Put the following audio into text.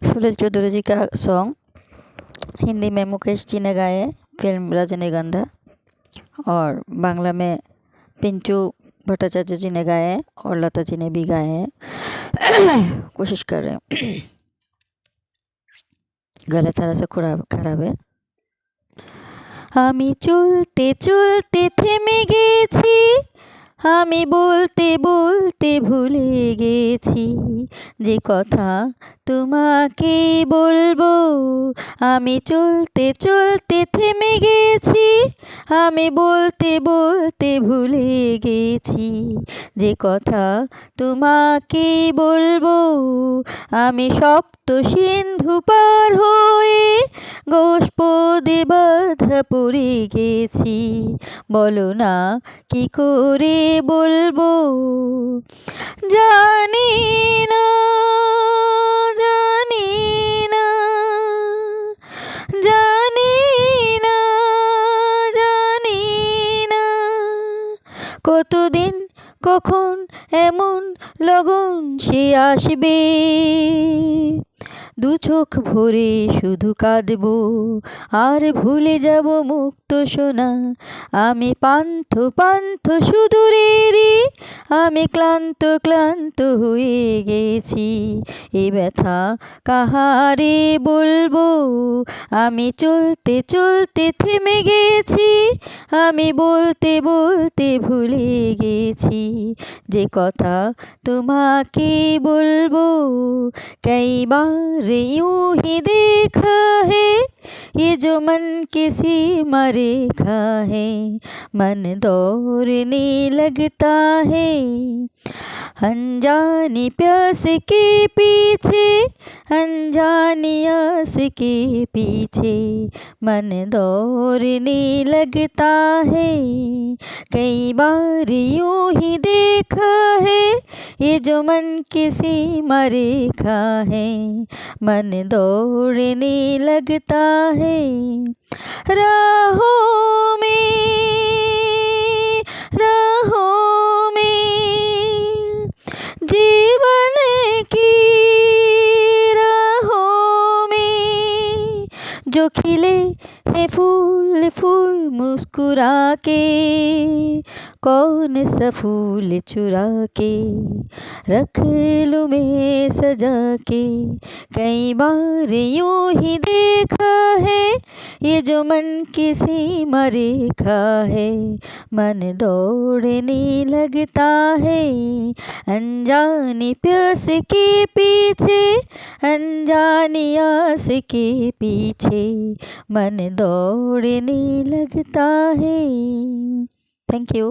सुनील चौधरी जी का सॉन्ग हिंदी में मुकेश जी ने गाए, फिल्म रजनीगंधा, और बांग्ला में पिंटू भट्टाचार्य जी ने गाए और लता जी ने भी गाए हैं। कोशिश कर रहे हैं, गला थोड़ा सा खराब है। আমি চলতে চলতে থেমে গেছি, আমি বলতে বলতে ভুলে গেছি যে কথা তোমাকে বলবো। আমি চলতে চলতে থেমে গেছি, আমি বলতে বলতে ভুলে গেছি যে কথা তোমাকে বলবো। আমি সপ্ত সিন্ধু পার হয়ে গোষ্পদে বাধা পড়ে গেছি, বলো না কি করে বলবো। জানি না জানি না জানি না জানি না, কতদিন কখন এমন লগন সে আসবে। দু চোখ ভরে শুধু কাঁদবো আর ভুলে যাব মুক্ত সোনা। আমি পান্থ পান্থ সুদূরেরই, আমি ক্লান্ত ক্লান্ত হয়ে গেছি, এ ব্যথা কাহারে বলবো। আমি চলতে চলতে থেমে গেছি, আমি বলতে বলতে ভুলে গেছি যে কথা তোমাকে বলবো। कई बार यूं ही देखा है ये जो मन किसी मरेखा है, मन दौड़ने लगता है अनजानी प्यास के पीछे, अनजानी आस के पीछे मन दौड़ने लगता है। कई बार यूं ही देखा है ये जो मन किसी मरेखा है, मन दौड़ने लगता है। राहों में जीवन की राहों में जो खिले हैं फूल फूल मुस्कुरा के, कौन सा फूल चुरा के रख लूं मैं सजा के। कई बार यूं ही देखा है ये जो मन किसी मरेखा है, मन दौड़ने लगता है अनजानी प्यास के पीछे, अनजानी आस के पीछे मन दौड़ने लगता है। Thank you.